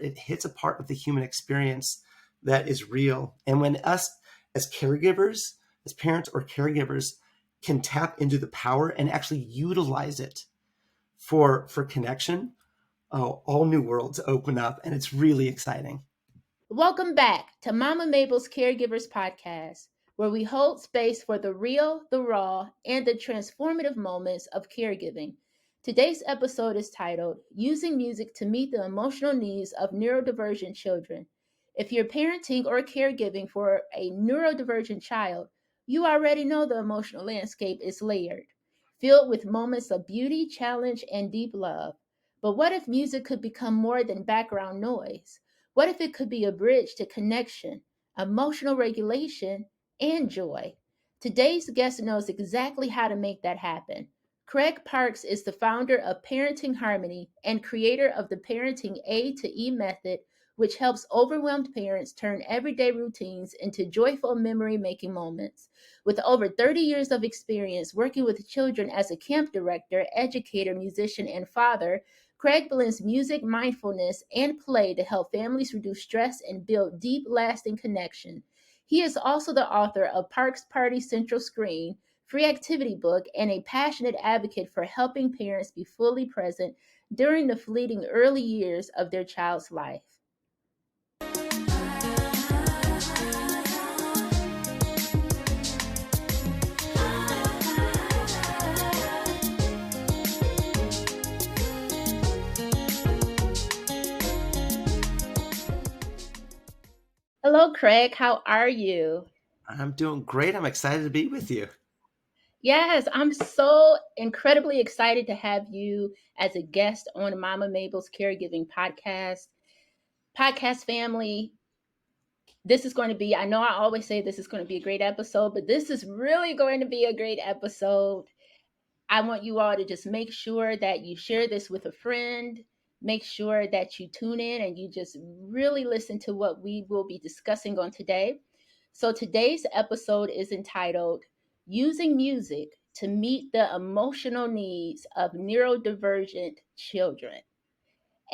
it hits a part of the human experience that is real. And when us as caregivers, as parents or caregivers, can tap into the power and actually utilize it for connection, all new worlds open up, and it's really exciting. Welcome back to Mama Mabel's Caregivers podcast, where we hold space for the real, the raw, and the transformative moments of caregiving. Today's episode is titled Using Music to Meet the Emotional Needs of Neurodivergent Children. If you're parenting or caregiving for a neurodivergent child, you already know the emotional landscape is layered, filled with moments of beauty, challenge, and deep love. But what if music could become more than background noise? What if it could be a bridge to connection, emotional regulation, and joy? Today's guest knows exactly how to make that happen. Craig Parks is the founder of Parenting Harmony and creator of the Parenting A to E method, which helps overwhelmed parents turn everyday routines into joyful memory-making moments. With over 30 years of experience working with children as a camp director, educator, musician, and father, Craig blends music, mindfulness, and play to help families reduce stress and build deep, lasting connection. He is also the author of Parks Party Central Screen, free activity book, and a passionate advocate for helping parents be fully present during the fleeting early years of their child's life. Hello, Craig. How are you? I'm doing great. I'm excited to be with you. Yes, I'm so incredibly excited to have you as a guest on Mama Mabel's Caregiving podcast. Podcast family, this is going to be, I know I always say this is going to be a great episode, but this is really going to be a great episode. I want you all to just make sure that you share this with a friend. Make sure that you tune in and you just really listen to what we will be discussing on today. So today's episode is entitled Using Music to Meet the Emotional Needs of Neurodivergent Children.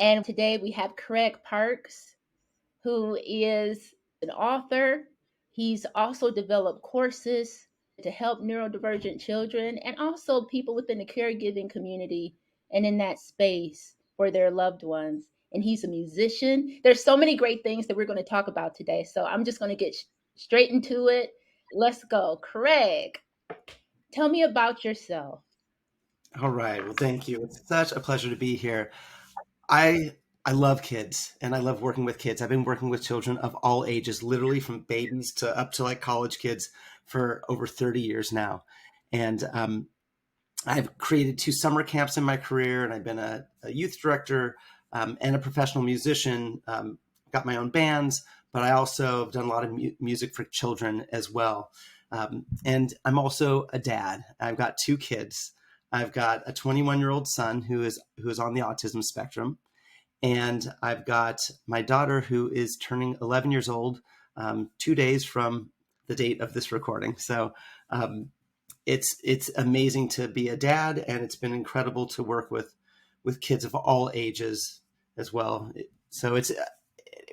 And today we have Craig Parks, who is an author. He's also developed courses to help neurodivergent children and also people within the caregiving community and in that space for their loved ones. And he's a musician. There's so many great things that we're going to talk about today. So I'm just going to get straight into it. Let's go. Craig, tell me about yourself. All right. Well, thank you. It's such a pleasure to be here. I I love kids and I love working with kids. I've been working with children of all ages, literally from babies to up to like college kids for over 30 years now. And I've created 2 summer camps in my career, and I've been a youth director and a professional musician. Got my own bands, but I also have done a lot of music for children as well. And I'm also a dad. I've got 2 kids. I've got a 21-year-old son who is on the autism spectrum, and I've got my daughter who is turning 11 years old 2 days from the date of this recording. So it's amazing to be a dad, and it's been incredible to work with kids of all ages as well. So it's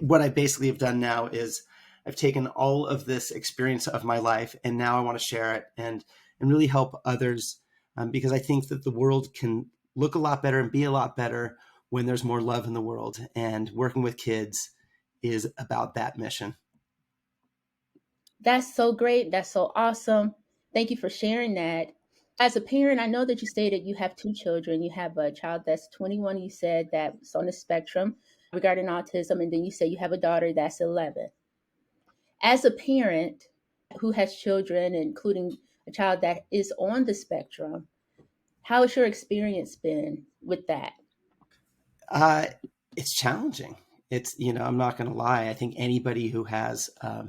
what I basically have done now is I've taken all of this experience of my life, and now I want to share it and really help others, because I think that the world can look a lot better and be a lot better when there's more love in the world. And working with kids is about that mission. That's so great. That's so awesome. Thank you for sharing that. As a parent, I know that you stated you have 2 children. You have a child that's 21, you said, that's on the spectrum regarding autism, and then you say you have a daughter that's 11. As a parent who has children, including a child that is on the spectrum, how has your experience been with that? Uh, it's challenging. I'm not going to lie. I think anybody who has a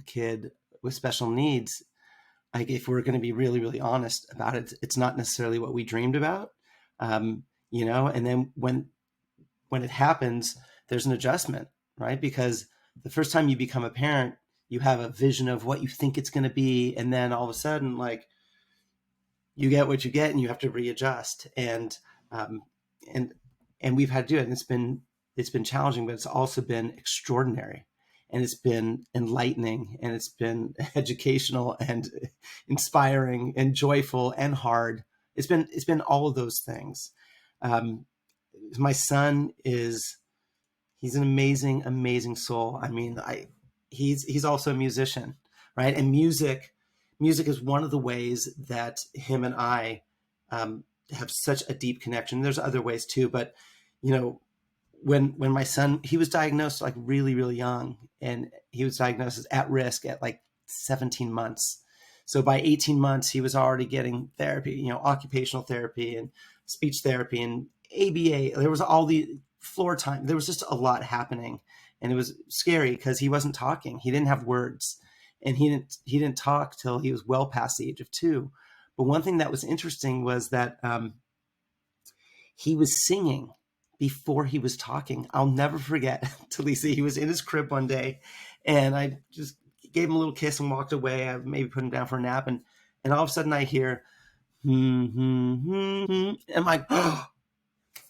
kid with special needs, like if we're going to be really, really honest about it, it's not necessarily what we dreamed about. And then when it happens, there's an adjustment, right? Because the first time you become a parent, you have a vision of what you think it's going to be, and then all of a sudden, like, you get what you get, and you have to readjust. And we've had to do it. And it's been challenging, but it's also been extraordinary, and it's been enlightening, and it's been educational and inspiring and joyful and hard. It's been all of those things. Um, my son is he's an amazing, amazing soul. I mean, he's also a musician, right? And music is one of the ways that him and I have such a deep connection. There's other ways too, but you know, when my son, he was diagnosed like really, really young, and he was diagnosed as at risk at like 17 months. So by 18 months, he was already getting therapy, occupational therapy and speech therapy and ABA. There was all the floor time. There was just a lot happening, and it was scary because he wasn't talking. He didn't have words, and he didn't talk till he was well past the age of 2. But one thing that was interesting was that he was singing before he was talking. I'll never forget, Talisa, he was in his crib one day, and I just gave him a little kiss and walked away. I maybe put him down for a nap, and all of a sudden I hear, and I'm like, oh,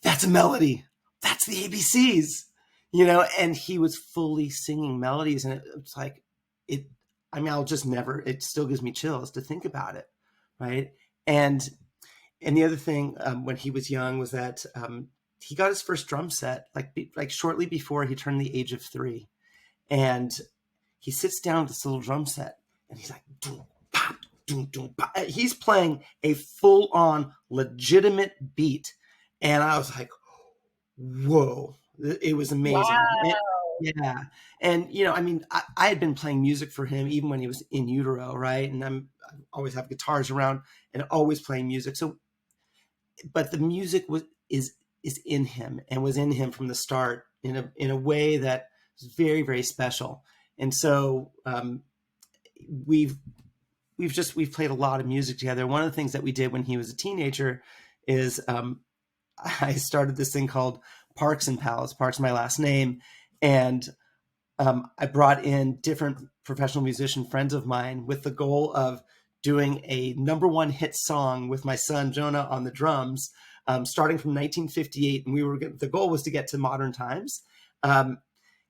that's a melody. That's the ABCs, and he was fully singing melodies. And it's like, I'll just never, it still gives me chills to think about it. Right. And the other thing when he was young was that he got his first drum set like shortly before he turned the age of 3, and he sits down with this little drum set, and he's like, doom, pop, doom, doom, pop. He's playing a full-on legitimate beat, and I was like, whoa, it was amazing. Yeah, and I had been playing music for him even when he was in utero, right? And I always have guitars around and always playing music. So but the music is in him, and was in him from the start in a way that is very, very special. And so we've played a lot of music together. One of the things that we did when he was a teenager is I started this thing called Parks and Pals. Parks is my last name, and I brought in different professional musician friends of mine with the goal of doing a #1 hit song with my son Jonah on the drums, starting from 1958, and the goal was to get to modern times.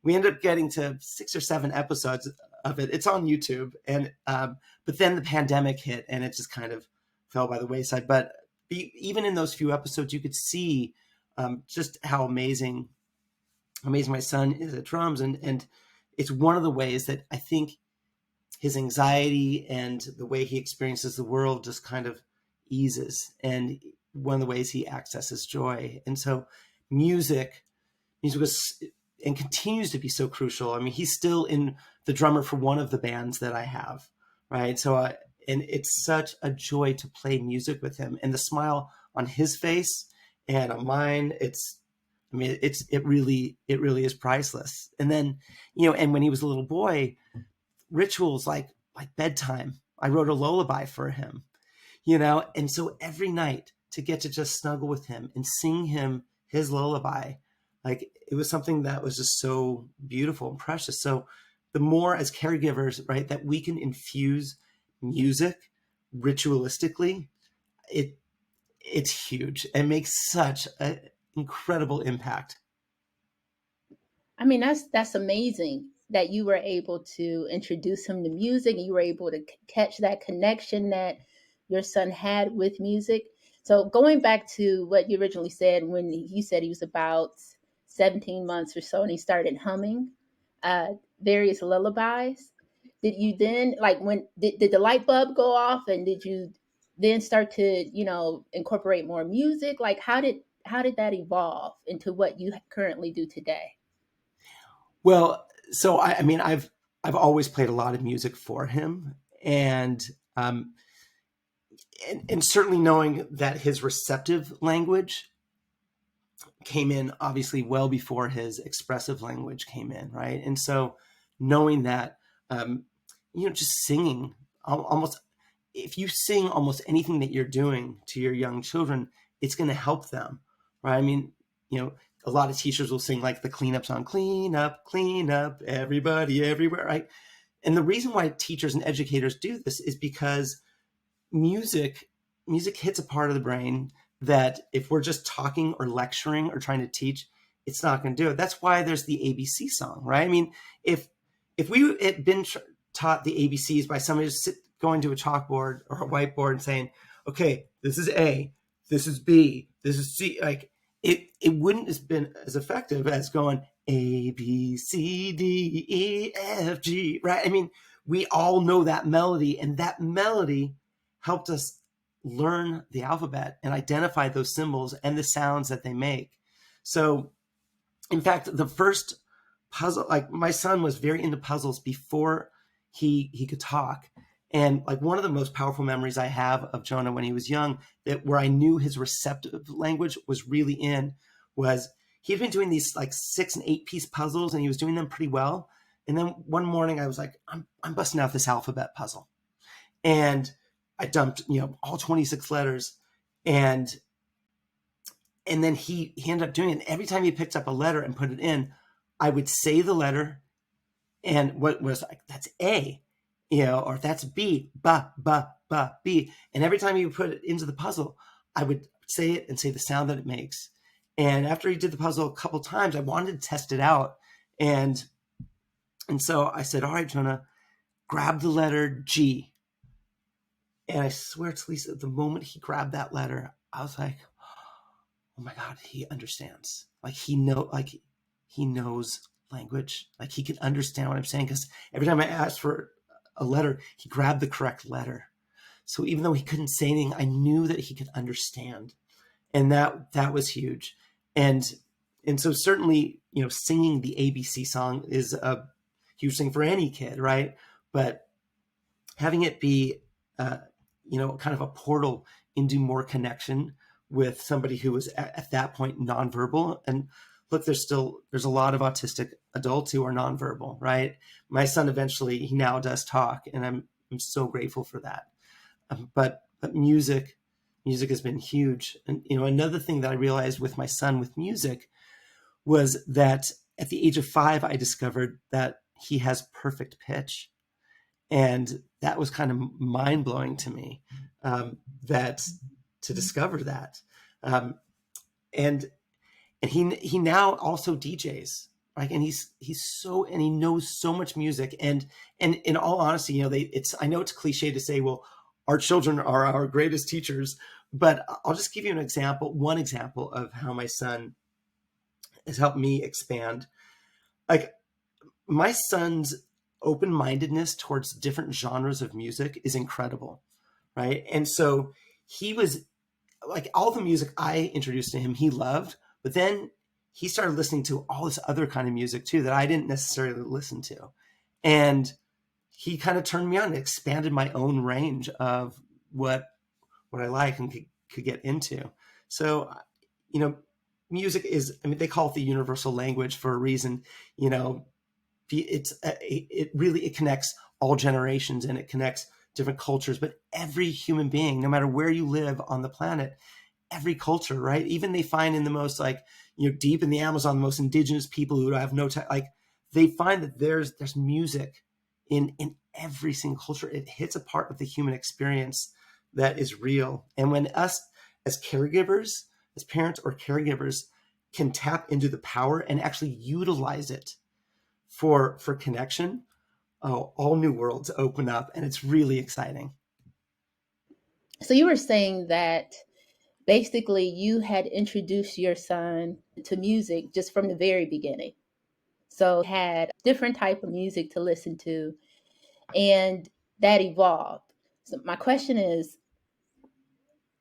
We ended up getting to 6 or 7 episodes of it. It's on YouTube, and but then the pandemic hit, and it just kind of fell by the wayside. But even in those few episodes, you could see just how amazing my son is at drums, and it's one of the ways that I think his anxiety and the way he experiences the world just kind of eases, and one of the ways he accesses joy. And so music was and continues to be so crucial. I mean, he's still the drummer for one of the bands that I have, right? So and it's such a joy to play music with him, and the smile on his face and on mine, it really is priceless. And then, and when he was a little boy, rituals like bedtime, I wrote a lullaby for him, and so every night to get to just snuggle with him and sing him his lullaby, like it was something that was just so beautiful and precious. So the more as caregivers, right, that we can infuse music ritualistically, it's huge and makes such an incredible impact. I mean, that's amazing that you were able to introduce him to music, and you were able to catch that connection that your son had with music. So going back to what you originally said, when you said he was about 17 months or so, and he started humming various lullabies, did you then, like, when did the light bulb go off, and did you then start to incorporate more music? Like, how did that evolve into what you currently do today? Well, so I mean, I've always played a lot of music for him, and and certainly knowing that his receptive language came in obviously well before his expressive language came in, right? And so knowing that, just singing almost, if you sing almost anything that you're doing to your young children, it's going to help them, right? I mean, a lot of teachers will sing like the cleanup song, clean up, everybody, everywhere, right? And the reason why teachers and educators do this is because music hits a part of the brain that if we're just talking or lecturing or trying to teach, it's not going to do it. That's why there's the ABC song, right? I mean, if we had been taught the ABCs by somebody just going to a chalkboard or a whiteboard and saying, okay, this is A, this is B, this is C, like it wouldn't have been as effective as going A, B, C, D, E, F, G, right? I mean, we all know that melody, and that melody helped us learn the alphabet and identify those symbols and the sounds that they make. So, in fact, the first puzzle, like my son was very into puzzles before he could talk. And like one of the most powerful memories I have of Jonah when he was young, that where I knew his receptive language was really in, was he'd been doing these like 6 and 8 piece puzzles, and he was doing them pretty well. And then one morning I was like, I'm busting out this alphabet puzzle. And I dumped, all 26 letters. And then he ended up doing it. And every time he picked up a letter and put it in, I would say the letter, and what was like, that's A, or that's B, ba, ba, ba, B. And every time he would put it into the puzzle, I would say it and say the sound that it makes. And after he did the puzzle a couple times, I wanted to test it out. And so I said, all right, Jonah, grab the letter G. And I swear to Lisa, the moment he grabbed that letter, I was like, oh my God, he understands. Like he knows language. Like he can understand what I'm saying, because every time I asked for a letter, he grabbed the correct letter. So even though he couldn't say anything, I knew that he could understand. And that was huge. And so certainly, singing the ABC song is a huge thing for any kid, right? But having it be, kind of a portal into more connection with somebody who was at that point nonverbal. And look, there's a lot of autistic adults who are nonverbal, right? My son he now does talk, and I'm so grateful for that. But music has been huge. And another thing that I realized with my son with music was that at the age of 5, I discovered that he has perfect pitch. And that was kind of mind blowing to me, that to discover that. And he now also DJs, right? And he knows so much music. And in all honesty, I know it's cliche to say, well, our children are our greatest teachers, but I'll just give you one example of how my son has helped me expand. Like my son's open-mindedness towards different genres of music is incredible, right? And so he was like, all the music I introduced to him, he loved, but then he started listening to all this other kind of music too that I didn't necessarily listen to. And he kind of turned me on and expanded my own range of what I like and could get into. So, music is, they call it the universal language for a reason. It connects all generations, and it connects different cultures, but every human being, no matter where you live on the planet, every culture, right? Even they find in the most deep in the Amazon, the most indigenous people who have no time, they find that there's music in every single culture. It hits a part of the human experience that is real. And when us as caregivers, as parents or caregivers, can tap into the power and actually utilize it for connection, all new worlds open up, and it's really exciting. So you were saying that basically you had introduced your son to music just from the very beginning. So had different type of music to listen to, and that evolved. So my question is,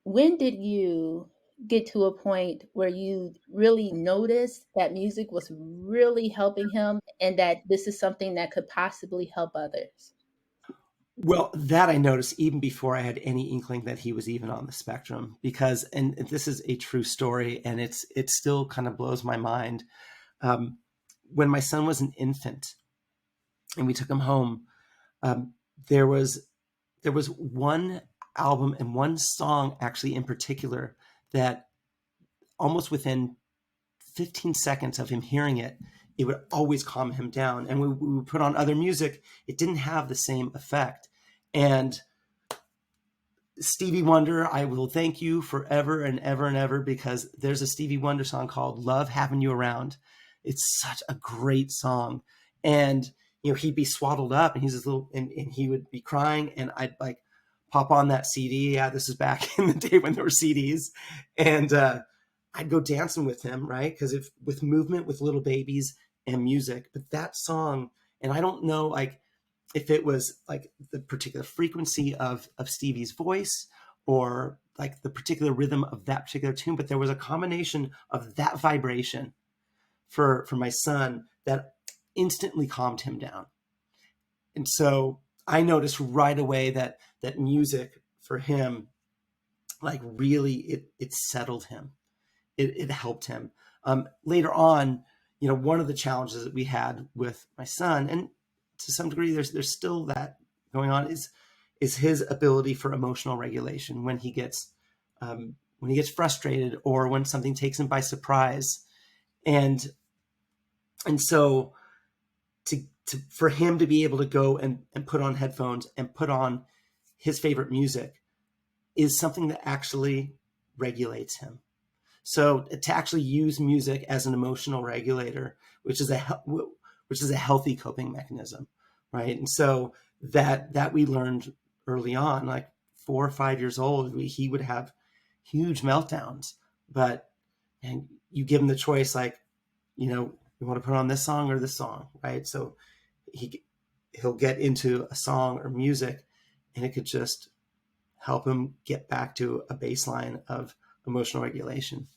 when did you get to a point where you really noticed that music was really helping him and that this is something that could possibly help others? Well, that I noticed even before I had any inkling that he was even on the spectrum, because, and this is a true story, and it still kind of blows my mind. When my son was an infant and we took him home, there was one album and one song actually in particular that almost within 15 seconds of him hearing it, it would always calm him down. And we would put on other music, it didn't have the same effect. And Stevie Wonder, I will thank you forever and ever and ever, because there's a Stevie Wonder song called Love Having You Around. It's such a great song. And, he'd be swaddled up and he's this little, and he would be crying, and I'd like pop on that CD. Yeah, this is back in the day when there were CDs. And I'd go dancing with him, right? Because if with movement, with little babies and music, but that song, and I don't know, like, if it was like the particular frequency of Stevie's voice, or like the particular rhythm of that particular tune, but there was a combination of that vibration for my son that instantly calmed him down. And so I noticed right away that music for him, like, really, it settled him. It helped him. Later on, one of the challenges that we had with my son, and to some degree there's still that going on, is his ability for emotional regulation when he gets frustrated, or when something takes him by surprise. And so for him to be able to go and put on headphones and put on his favorite music is something that actually regulates him. So to actually use music as an emotional regulator, which is a healthy coping mechanism, right? And so that we learned early on, like 4 or 5 years old, he would have huge meltdowns. And you give him the choice, like, you want to put on this song or this song, right? So he'll get into a song or music, and it could just help him get back to a baseline of emotional regulation.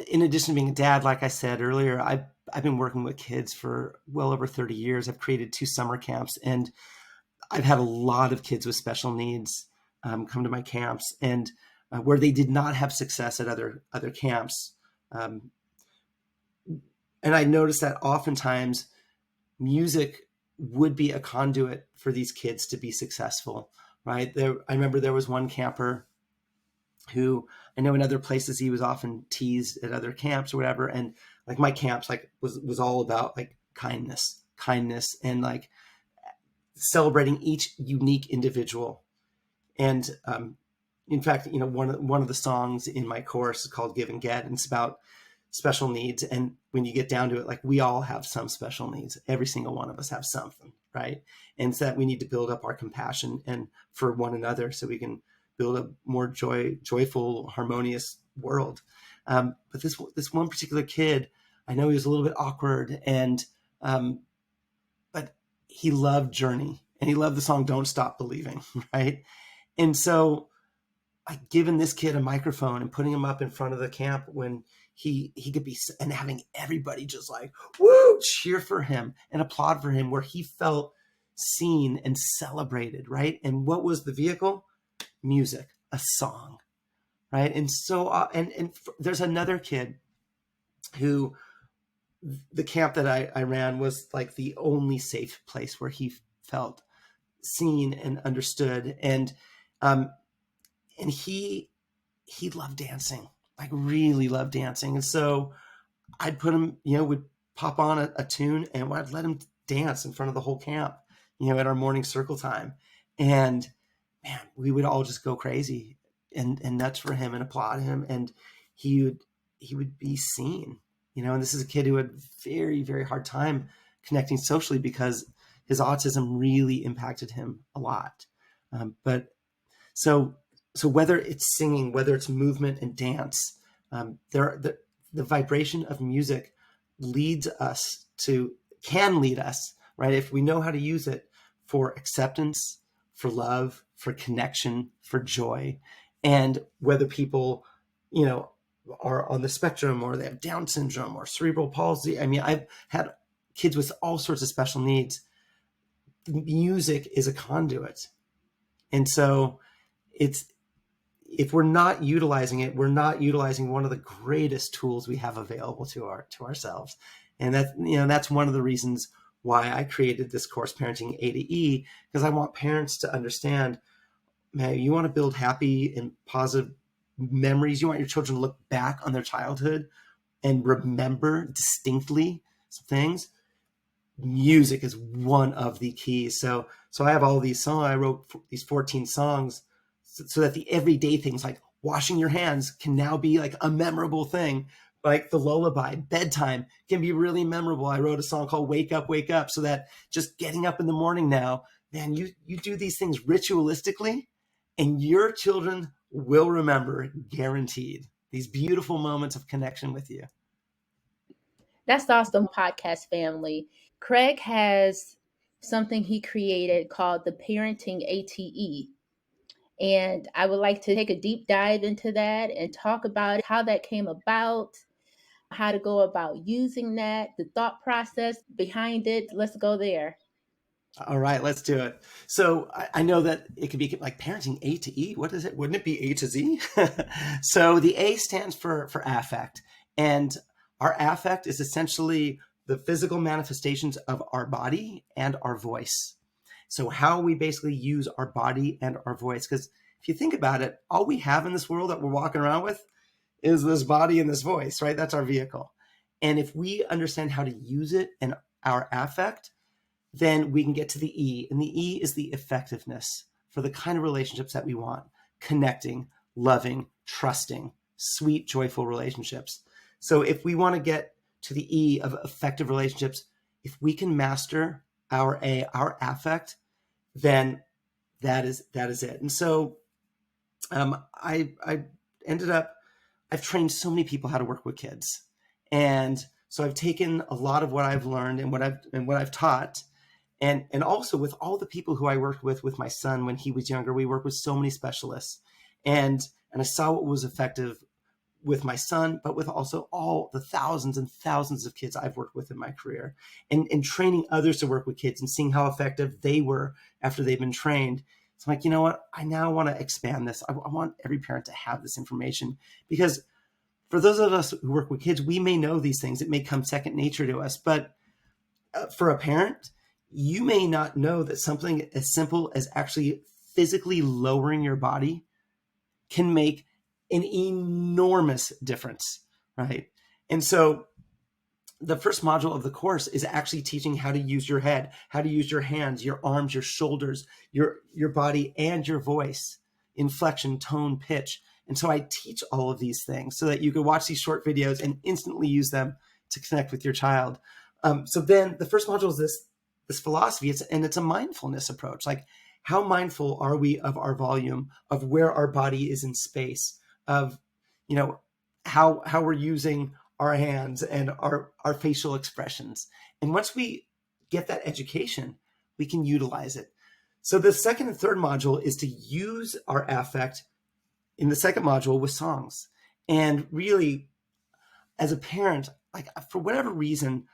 In addition to being a dad, like I said earlier, I've been working with kids for well over 30 years. I've created 2 summer camps, and I've had a lot of kids with special needs come to my camps, and where they did not have success at other camps. And I noticed that oftentimes music would be a conduit for these kids to be successful, right? I remember there was one camper who, I know in other places he was often teased at other camps or whatever. And like my camps, like was all about like kindness, and like celebrating each unique individual. And in fact, one of the songs in my course is called Give and Get, and it's about special needs. And when you get down to it, like, we all have some special needs. Every single one of us have something, right? And so that we need to build up our compassion and for one another, so we can build a more joyful, harmonious world. But this one particular kid, I know he was a little bit awkward, and but he loved Journey, and he loved the song "Don't Stop Believing," right? And so, like, giving this kid a microphone and putting him up in front of the camp when he could be, and having everybody just like, woo, cheer for him and applaud for him, where he felt seen and celebrated, right? And what was the vehicle? Music, a song, right? And so, there's another kid who, the camp that I ran was like the only safe place where he felt seen and understood. And he loved dancing, like really loved dancing. And so I'd put him, would pop on a tune, and I'd let him dance in front of the whole camp, at our morning circle time. And man, we would all just go crazy and nuts for him and applaud him. And he would be seen, and this is a kid who had very, very hard time connecting socially because his autism really impacted him a lot. But so whether it's singing, whether it's movement and dance, the vibration of music can lead us, right? If we know how to use it, for acceptance, for love, for connection, for joy. And whether people, are on the spectrum, or they have Down syndrome or cerebral palsy. I mean, I've had kids with all sorts of special needs. Music is a conduit. And so if we're not utilizing it, we're not utilizing one of the greatest tools we have available to ourselves. And that's one of the reasons why I created this course, Parenting A to E, because I want parents to understand, man, you want to build happy and positive memories. You want your children to look back on their childhood and remember distinctly some things. Music is one of the keys. So I have all these songs. I wrote these 14 songs so that the everyday things like washing your hands can now be like a memorable thing. Like the lullaby, bedtime can be really memorable. I wrote a song called Wake Up, so that just getting up in the morning now, man, you do these things ritualistically, and your children will remember, guaranteed, these beautiful moments of connection with you. That's awesome, podcast family. Craig has something he created called the Parenting ATE. And I would like to take a deep dive into that and talk about how that came about, how to go about using that, the thought process behind it. Let's go there. All right, let's do it. So I know that it could be like parenting A to E. What is it? Wouldn't it be A to Z? So the A stands for affect. And our affect is essentially the physical manifestations of our body and our voice. So how we basically use our body and our voice. Because if you think about it, all we have in this world that we're walking around with is this body and this voice, right? That's our vehicle. And if we understand how to use it and our affect, then we can get to the E. And the E is the effectiveness for the kind of relationships that we want: connecting, loving, trusting, sweet, joyful relationships. So if we want to get to the E of effective relationships, if we can master our A, our affect, then that is it. And so I ended up, I've trained so many people how to work with kids. And so I've taken a lot of what I've learned and what I've taught. And also with all the people who I worked with my son when he was younger, we worked with so many specialists. And I saw what was effective with my son, but with also all the thousands and thousands of kids I've worked with in my career, and training others to work with kids and seeing how effective they were after they've been trained. So I'm like, you know what? I now want to expand this. I want every parent to have this information, because for those of us who work with kids, we may know these things. It may come second nature to us, but for a parent, you may not know that something as simple as actually physically lowering your body can make an enormous difference, right? And so the first module of the course is actually teaching how to use your head, how to use your hands, your arms, your shoulders, your body, and your voice, inflection, tone, pitch. And so I teach all of these things so that you can watch these short videos and instantly use them to connect with your child. So then the first module is this philosophy, it's a mindfulness approach. Like, how mindful are we of our volume, of where our body is in space, of, you know, how we're using our hands and our facial expressions. And once we get that education, we can utilize it. So the second and third module is to use our affect in the second module with songs. And really, as a parent, like, for whatever reason,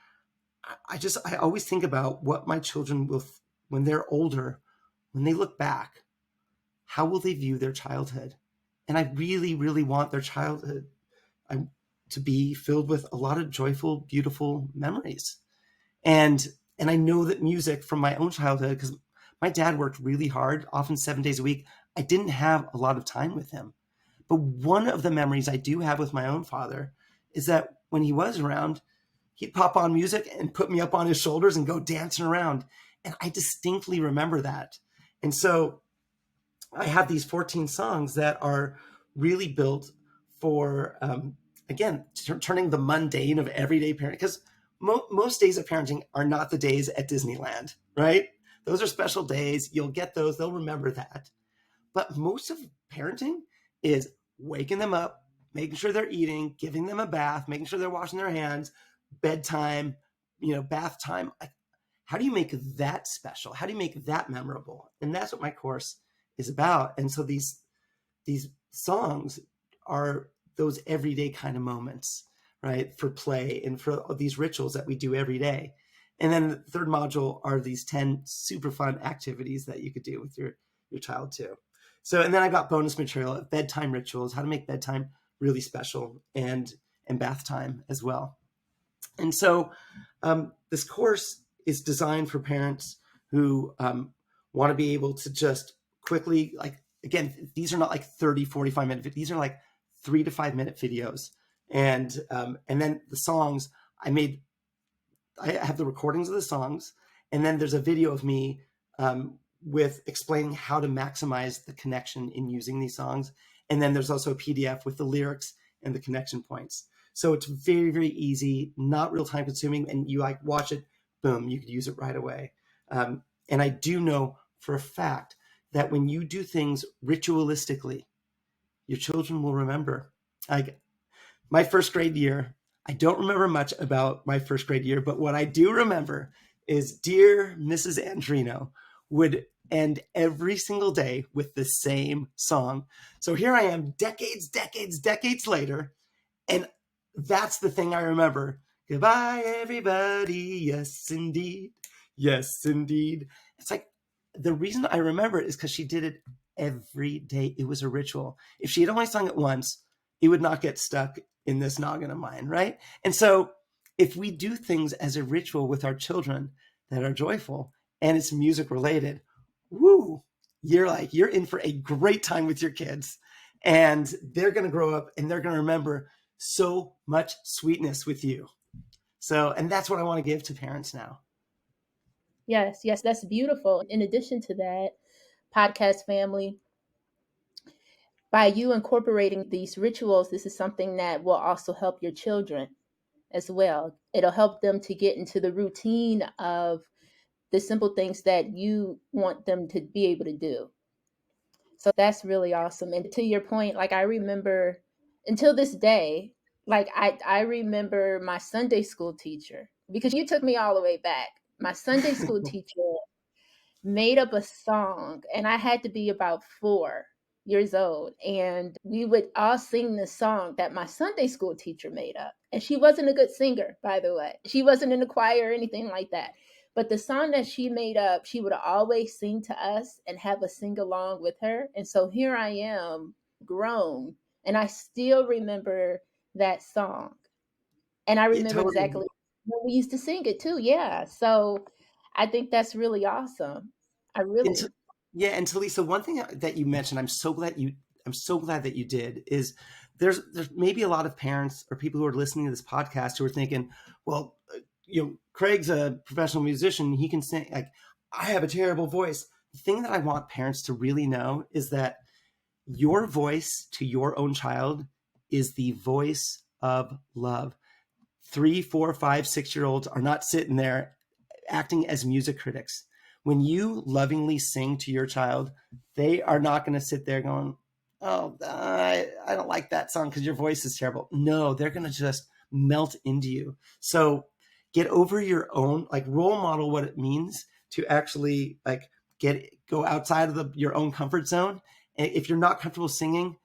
I always think about what my children will, when they're older, when they look back, how will they view their childhood? And I really, really want their childhood to be filled with a lot of joyful, beautiful memories. And I know that music from my own childhood, because my dad worked really hard, often 7 days a week, I didn't have a lot of time with him. But one of the memories I do have with my own father is that when he was around, he'd pop on music and put me up on his shoulders and go dancing around. And I distinctly remember that. And so I have these 14 songs that are really built for, again, turning the mundane of everyday parenting. Because most days of parenting are not the days at Disneyland, right? Those are special days. You'll get those. They'll remember that. But most of parenting is waking them up, making sure they're eating, giving them a bath, making sure they're washing their hands, bedtime, bath time. How do you make that special? How do you make that memorable? And that's what my course is about. And so these songs are those everyday kind of moments, right, for play and for these rituals that we do every day. And then the third module are these 10 super fun activities that you could do with your child too. So, and then I got bonus material, bedtime rituals, how to make bedtime really special, and bath time as well. And so this course is designed for parents who want to be able to just quickly, like, again, these are not like 30, 45-minute videos. These are like 3 to 5 minute videos. And then the songs, I have the recordings of the songs, and then there's a video of me with explaining how to maximize the connection in using these songs. And then there's also a PDF with the lyrics and the connection points. So it's very, very easy, not real time consuming. And you like watch it, boom, you could use it right away. And I do know for a fact that when you do things ritualistically, your children will remember. Like my first grade year, I don't remember much about my first grade year, but what I do remember is Dear Mrs. Andrino would end every single day with the same song. So here I am, decades later, and that's the thing I remember. Goodbye, everybody. Yes, indeed. Yes, indeed. It's like the reason I remember it is because she did it every day. It was a ritual. If she had only sung it once, it would not get stuck in this noggin of mine, right? And so if we do things as a ritual with our children that are joyful and it's music related, woo, you're in for a great time with your kids. And they're going to grow up and they're going to remember so much sweetness with you. So, and that's what I want to give to parents now. Yes, yes, that's beautiful. In addition to that, podcast family, by you incorporating these rituals, this is something that will also help your children as well. It'll help them to get into the routine of the simple things that you want them to be able to do. So that's really awesome. And to your point, like I remember until this day, like I remember my Sunday school teacher, because you took me all the way back. My Sunday school teacher made up a song, and I had to be about 4 years old. And we would all sing this song that my Sunday school teacher made up. And she wasn't a good singer, by the way. She wasn't in the choir or anything like that. But the song that she made up, she would always sing to us and have us sing along with her. And so here I am, grown, and I still remember that song. And I Yeah, remember totally. exactly when we used to sing it too. Yeah. So I think that's really awesome. I And really, yeah, and Talisa, one thing that you mentioned, I'm so glad that you did is there's maybe a lot of parents or people who are listening to this podcast who are thinking, well, Craig's a professional musician, he can sing. Like, I have a terrible voice. The thing that I want parents to really know is that your voice to your own child is the voice of love. 3, 4, 5, 6 year olds are not sitting there acting as music critics. When you lovingly sing to your child, they are not going to sit there going, oh, I don't like that song because your voice is terrible. No, they're going to just melt into you. So get over your own, like role model what it means to actually like go outside of your own comfort zone. And if you're not comfortable singing,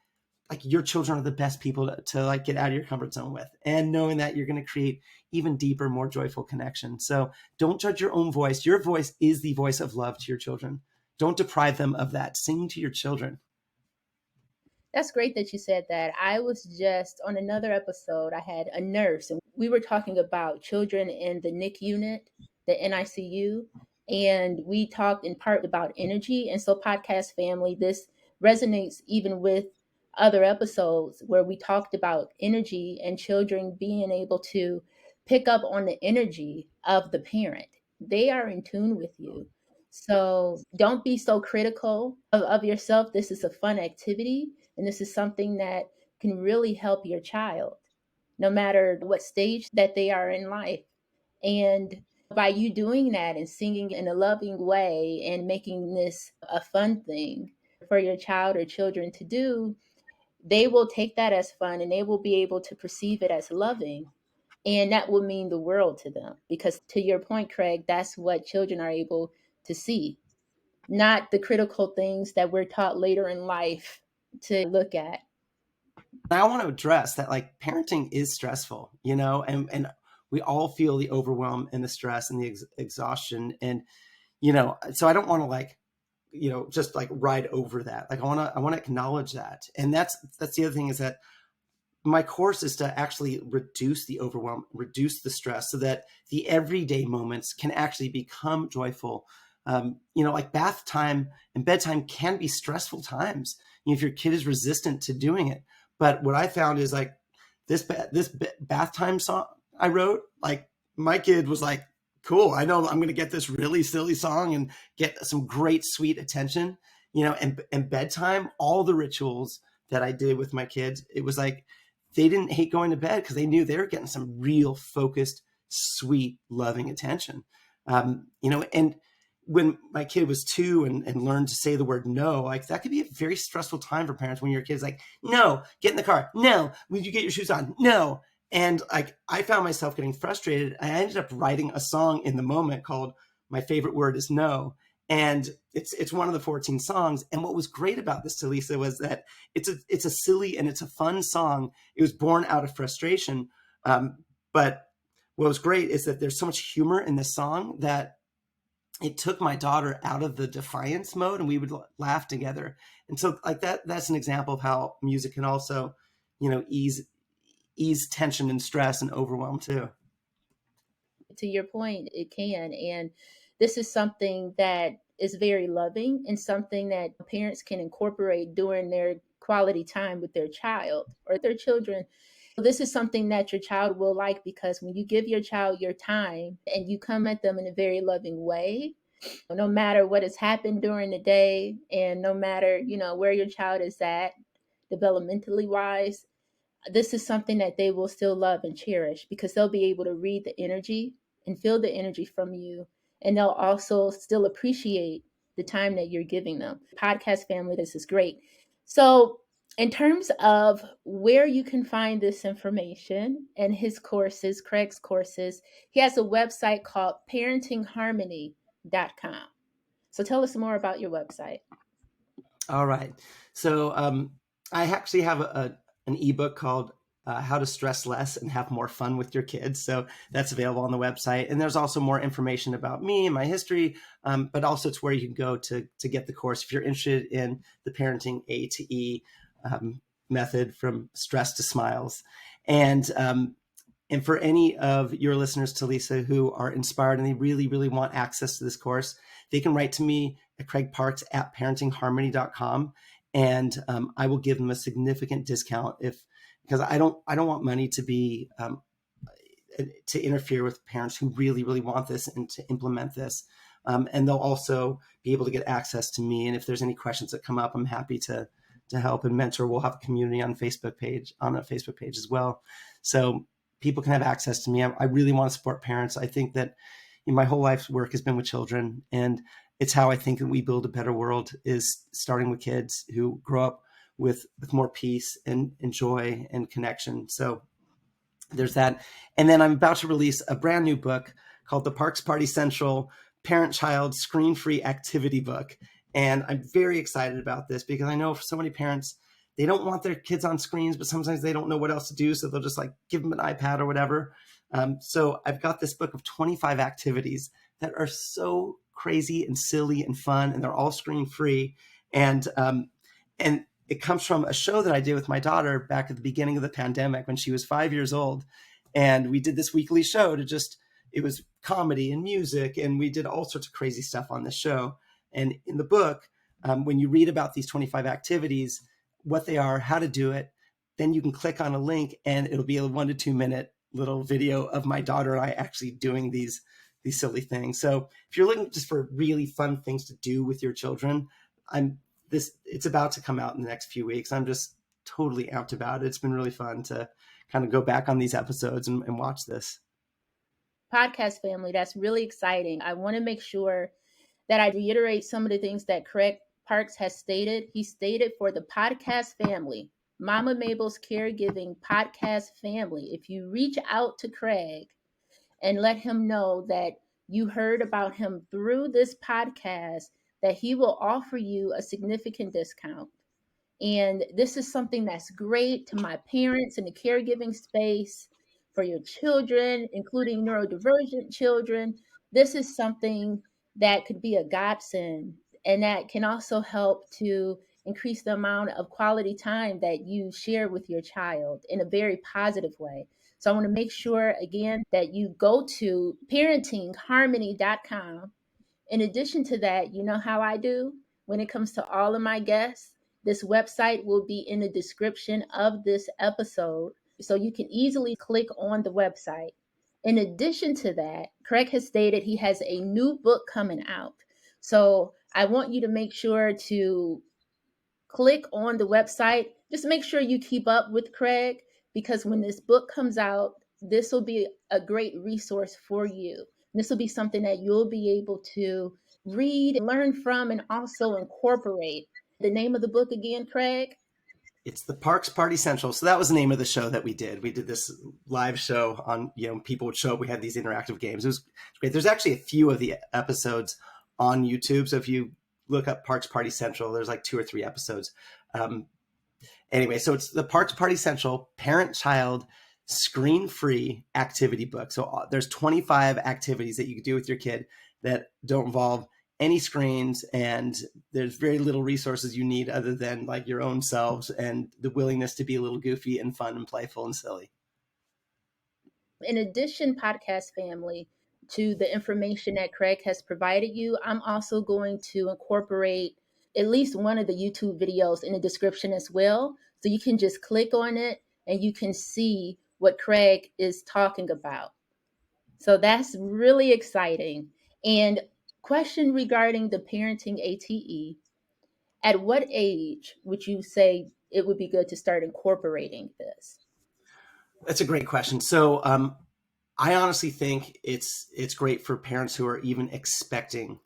like your children are the best people to like get out of your comfort zone with, and knowing that you're going to create even deeper, more joyful connection. So don't judge your own voice. Your voice is the voice of love to your children. Don't deprive them of that. Sing to your children. that's great that you said that. I was just on another episode, I had a nurse, and we were talking about children in the NIC unit, the NICU, and we talked in part about energy. And so, podcast family, this resonates even with other episodes where we talked about energy and children being able to pick up on the energy of the parent. They are in tune with you. So don't be so critical of yourself. This is a fun activity, and this is something that can really help your child, no matter what stage that they are in life. And by you doing that and singing in a loving way and making this a fun thing for your child or children to do, they will take that as fun and they will be able to perceive it as loving. And that will mean the world to them. Because to your point, Craig, that's what children are able to see, not the critical things that we're taught later in life to look at. I want to address that like parenting is stressful, and we all feel the overwhelm and the stress and the exhaustion. And, so I don't want to like, just like ride over that. Like I want to acknowledge that. And that's the other thing is that my course is to actually reduce the overwhelm, reduce the stress so that the everyday moments can actually become joyful. Like bath time and bedtime can be stressful times if your kid is resistant to doing it. But what I found is like this bath time song I wrote, like my kid was like Cool. I know I'm going to get this really silly song and get some great sweet attention, and bedtime, all the rituals that I did with my kids, it was like they didn't hate going to bed because they knew they were getting some real focused, sweet, loving attention. And when my kid was 2 and learned to say the word no, like that could be a very stressful time for parents when your kid's like, no, get in the car. No, would you get your shoes on? No. And like I found myself getting frustrated. I ended up writing a song in the moment called "My Favorite Word Is No," and it's one of the 14 songs. And what was great about this, Talisa, was that it's a silly and it's a fun song. It was born out of frustration, but what was great is that there's so much humor in this song that it took my daughter out of the defiance mode, and we would laugh together. And so, like that's an example of how music can also, ease tension and stress and overwhelm too. To your point, it can. And this is something that is very loving and something that parents can incorporate during their quality time with their child or their children. This is something that your child will like because when you give your child your time and you come at them in a very loving way, no matter what has happened during the day and no matter, where your child is at developmentally wise, this is something that they will still love and cherish because they'll be able to read the energy and feel the energy from you. And they'll also still appreciate the time that you're giving them. Podcast family, this is great. So, in terms of where you can find this information and his courses, Craig's courses, he has a website called parentingharmony.com. So, tell us more about your website. All right. So I actually have an ebook called How to Stress Less and Have More Fun with Your Kids. So that's available on the website. And there's also more information about me and my history, but also it's where you can go to get the course if you're interested in the parenting A to E method from stress to smiles. And for any of your listeners, Talisa, who are inspired and they really, really want access to this course, they can write to me at craigparks@parentingharmony.com, and I will give them a significant discount because I don't want money to be to interfere with parents who really, really want this and to implement this. And they'll also be able to get access to me. And if there's any questions that come up, I'm happy to help and mentor. We'll have a community on a Facebook page as well. So people can have access to me. I really want to support parents. I think that my whole life's work has been with children, and it's how I think that we build a better world is starting with kids who grow up with more peace and joy and connection. So there's that. And then I'm about to release a brand new book called The Parks Party Central Parent-Child Screen-Free Activity Book. And I'm very excited about this because I know for so many parents, they don't want their kids on screens, but sometimes they don't know what else to do. So they'll just like give them an iPad or whatever. So I've got this book of 25 activities that are so crazy and silly and fun, and they're all screen free. And it comes from a show that I did with my daughter back at the beginning of the pandemic when she was 5 years old. And we did this weekly show it was comedy and music, and we did all sorts of crazy stuff on this show. And in the book, when you read about these 25 activities, what they are, how to do it, then you can click on a link and it'll be a 1 to 2 minute little video of my daughter and I actually doing these silly things. So if you're looking just for really fun things to do with your children, it's about to come out in the next few weeks. I'm just totally amped about it. It's been really fun to kind of go back on these episodes and watch this. Podcast family, that's really exciting. I want to make sure that I reiterate some of the things that Craig Parks has stated. He stated for the podcast family, Mama Mabel's Caregiving podcast family, if you reach out to Craig and let him know that you heard about him through this podcast, that he will offer you a significant discount. And this is something that's great to my parents in the caregiving space for your children, including neurodivergent children. This is something that could be a godsend and that can also help to increase the amount of quality time that you share with your child in a very positive way. So I want to make sure again that you go to parentingharmony.com. In addition to that, you know how I do when it comes to all of my guests? This website will be in the description of this episode. So you can easily click on the website In addition to that, Craig has stated he has a new book coming out. So I want you to make sure to click on the website. Just make sure you keep up with Craig, because when this book comes out, this will be a great resource for you. This will be something that you'll be able to read, learn from, and also incorporate. The name of the book again, Craig? It's the Parks Party Central. So that was the name of the show that we did. We did this live show on, people would show up. We had these interactive games. It was great. There's actually a few of the episodes on YouTube. So if you look up Parks Party Central, there's like 2 or 3 episodes. Anyway, so it's the Parks Party Central parent-child screen-free activity book. So there's 25 activities that you can do with your kid that don't involve any screens, and there's very little resources you need other than like your own selves and the willingness to be a little goofy and fun and playful and silly. In addition, podcast family, to the information that Craig has provided you, I'm also going to incorporate at least one of the YouTube videos in the description as well. So you can just click on it and you can see what Craig is talking about. So that's really exciting. And question regarding the parenting ATE, at what age would you say it would be good to start incorporating this? That's a great question. So I honestly think it's great for parents who are even expecting,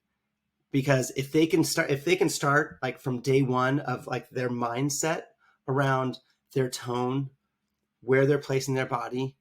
because if they can start like from day one of like their mindset around their tone, where they're placing their body,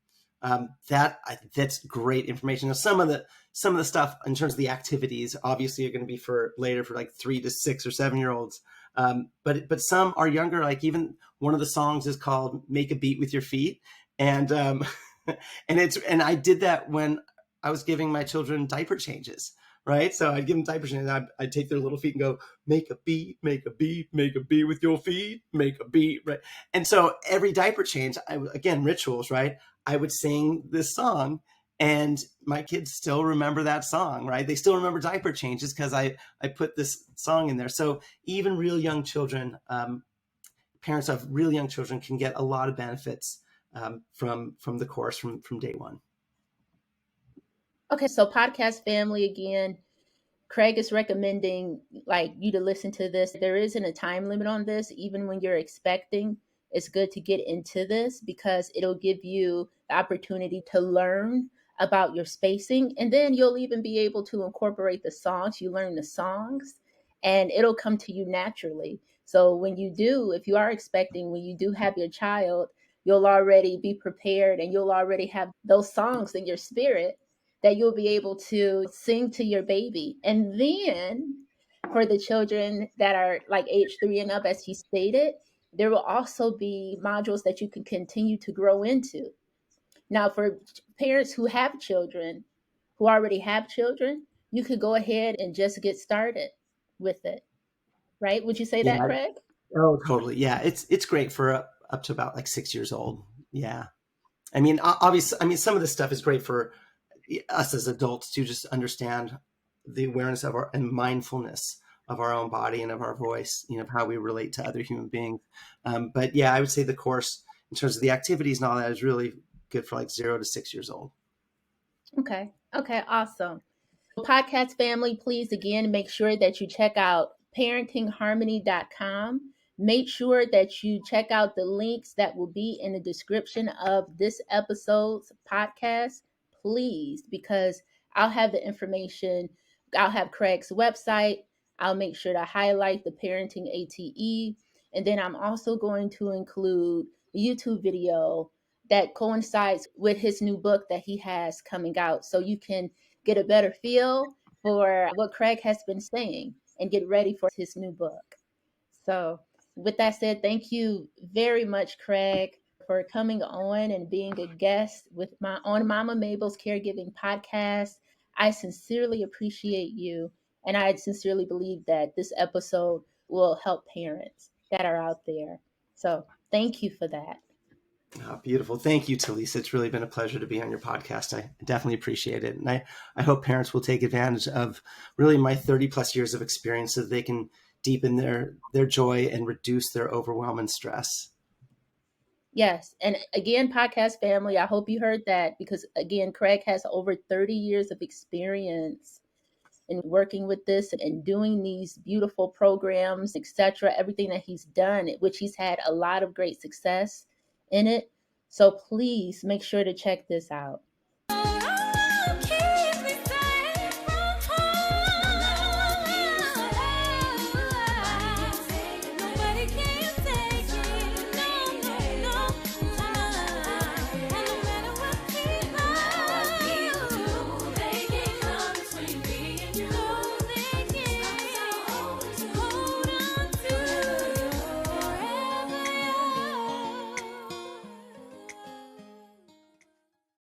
that's great information. Now, some of the stuff in terms of the activities obviously are going to be for later, for like 3 to 6 or 7 year olds. But some are younger. Like even one of the songs is called "Make a Beat with Your Feet," and and I did that when I was giving my children diaper changes. Right, so I'd give them diaper changes. I'd take their little feet and go, "Make a beat, make a beat, make a beat with your feet, make a beat." Right, and so every diaper change, again, rituals. Right, I would sing this song, and my kids still remember that song. Right, they still remember diaper changes because I put this song in there. So even real young children, parents of real young children, can get a lot of benefits from the course from day one. Okay, so podcast family, again, Craig is recommending like you to listen to this. There isn't a time limit on this, even when you're expecting. It's good to get into this because it'll give you the opportunity to learn about your spacing, and then you'll even be able to incorporate the songs. You learn the songs and it'll come to you naturally. So when you do, if you are expecting, when you do have your child, you'll already be prepared and you'll already have those songs in your spirit that you'll be able to sing to your baby. And then for the children that are like age 3 and up, as he stated, there will also be modules that you can continue to grow into. Now, for parents who have children, who already have children, you could go ahead and just get started with it, right? Would you say that, Yeah. Craig? Oh, totally. Yeah, it's great for up to about like 6 years old. Yeah, I mean, obviously, I mean, some of this stuff is great for us as adults to just understand the awareness of our and mindfulness of our own body and of our voice, of how we relate to other human beings. But yeah, I would say the course in terms of the activities and all that is really good for like 0 to 6 years old. Okay. Okay, awesome. Podcast family, please again make sure that you check out parentingharmony.com. Make sure that you check out the links that will be in the description of this episode's podcast, please, because I'll have the information. I'll have Craig's website. I'll make sure to highlight the parenting ATE. And then I'm also going to include a YouTube video that coincides with his new book that he has coming out. So you can get a better feel for what Craig has been saying and get ready for his new book. So, with that said, thank you very much, Craig, for coming on and being a guest with my on Mama Mabel's Caregiving podcast. I sincerely appreciate you, and I sincerely believe that this episode will help parents that are out there. So, thank you for that. Oh, beautiful. Thank you, Talisa. It's really been a pleasure to be on your podcast. I definitely appreciate it. And I hope parents will take advantage of really my 30 plus years of experience so that they can deepen their joy and reduce their overwhelm and stress. Yes. And again, podcast family, I hope you heard that because, again, Craig has over 30 years of experience in working with this and doing these beautiful programs, etc. Everything that he's done, which he's had a lot of great success in it. So please make sure to check this out.